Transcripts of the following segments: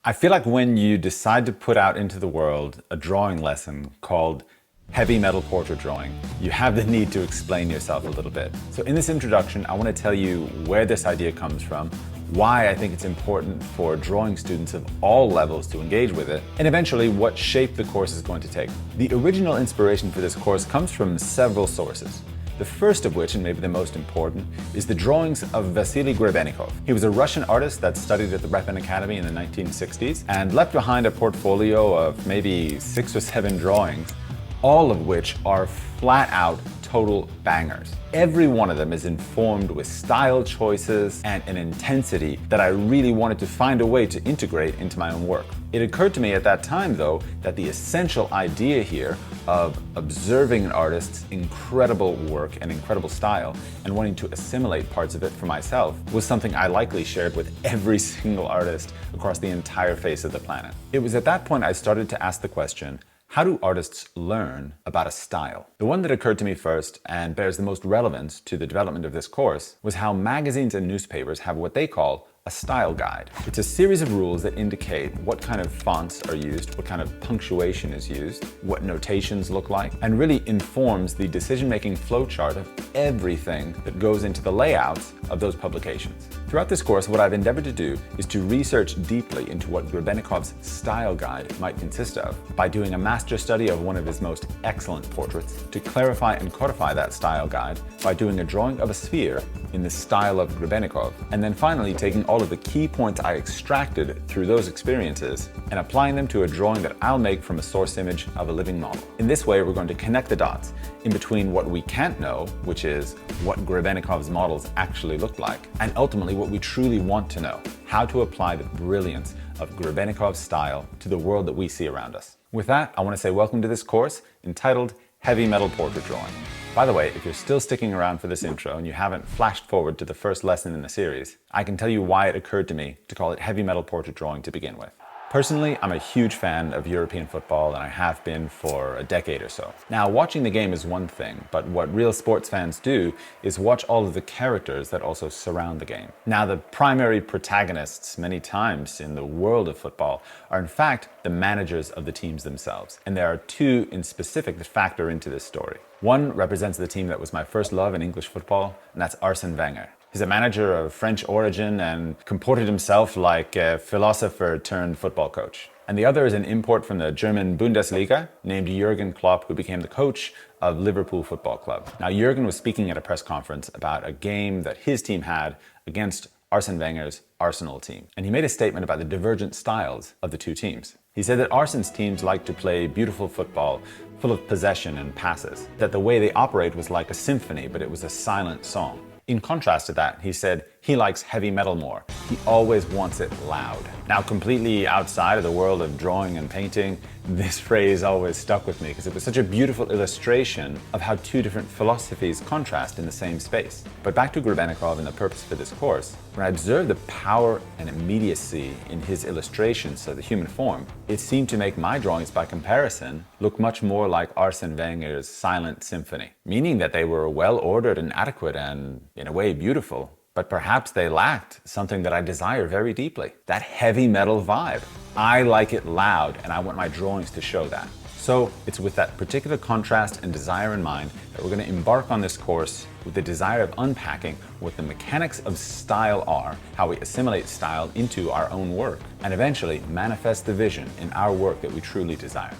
I feel like when you decide to put out into the world a drawing lesson called heavy metal portrait drawing, you have the need to explain yourself a little bit. So in this introduction, I want to tell you where this idea comes from, why I think it's important for drawing students of all levels to engage with it, and eventually what shape the course is going to take. The original inspiration for this course comes from several sources. The first of which, and maybe the most important, is the drawings of Vasily Grebennikov. He was a Russian artist that studied at the Repin Academy in the 1960s and left behind a portfolio of maybe 6 or 7 drawings, all of which are flat out total bangers. Every one of them is informed with style choices and an intensity that I really wanted to find a way to integrate into my own work. It occurred to me at that time, though, that the essential idea here of observing an artist's incredible work and incredible style and wanting to assimilate parts of it for myself was something I likely shared with every single artist across the entire face of the planet. It was at that point I started to ask the question, how do artists learn about a style? The one that occurred to me first and bears the most relevance to the development of this course was how magazines and newspapers have what they call a style guide. It's a series of rules that indicate what kind of fonts are used, what kind of punctuation is used, what notations look like, and really informs the decision-making flowchart of everything that goes into the layouts of those publications. Throughout this course, what I've endeavored to do is to research deeply into what Grebennikov's style guide might consist of by doing a master study of one of his most excellent portraits, to clarify and codify that style guide by doing a drawing of a sphere in the style of Grebennikov, and then finally taking all of the key points I extracted through those experiences and applying them to a drawing that I'll make from a source image of a living model. In this way, we're going to connect the dots in between what we can't know, which is what Grebennikov's models actually look like, and ultimately what we truly want to know, how to apply the brilliance of Grebennikov's style to the world that we see around us. With that, I want to say welcome to this course entitled Heavy Metal Portrait Drawing. By the way, if you're still sticking around for this intro and you haven't flashed forward to the first lesson in the series, I can tell you why it occurred to me to call it Heavy Metal Portrait Drawing to begin with. Personally, I'm a huge fan of European football, and I have been for a decade or so. Now, watching the game is one thing, but what real sports fans do is watch all of the characters that also surround the game. Now, the primary protagonists many times in the world of football are in fact the managers of the teams themselves. And there are 2 in specific that factor into this story. One represents the team that was my first love in English football, and that's Arsene Wenger. He's a manager of French origin and comported himself like a philosopher turned football coach. And the other is an import from the German Bundesliga named Jurgen Klopp, who became the coach of Liverpool Football Club. Now, Jurgen was speaking at a press conference about a game that his team had against Arsene Wenger's Arsenal team. And he made a statement about the divergent styles of the 2 teams. He said that Arsene's teams like to play beautiful football, full of possession and passes, that the way they operate was like a symphony, but it was a silent song. In contrast to that, he said he likes heavy metal more. He always wants it loud. Now, completely outside of the world of drawing and painting, this phrase always stuck with me because it was such a beautiful illustration of how 2 different philosophies contrast in the same space. But back to Grebennikov and the purpose for this course, when I observed the power and immediacy in his illustrations of the human form, it seemed to make my drawings by comparison look much more like Arsene Wenger's silent symphony, meaning that they were well ordered and adequate and, in a way, beautiful. But perhaps they lacked something that I desire very deeply, that heavy metal vibe. I like it loud, and I want my drawings to show that. So it's with that particular contrast and desire in mind that we're going to embark on this course with the desire of unpacking what the mechanics of style are, how we assimilate style into our own work, and eventually manifest the vision in our work that we truly desire.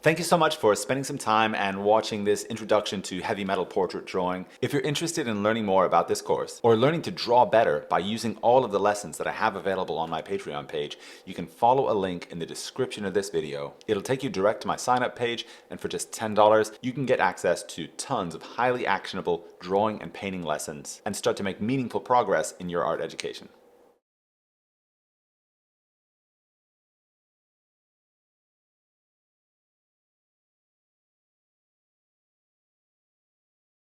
Thank you so much for spending some time and watching this introduction to heavy metal portrait drawing. If you're interested in learning more about this course or learning to draw better by using all of the lessons that I have available on my Patreon page, you can follow a link in the description of this video. It'll take you direct to my sign-up page, and for just $10, you can get access to tons of highly actionable drawing and painting lessons and start to make meaningful progress in your art education.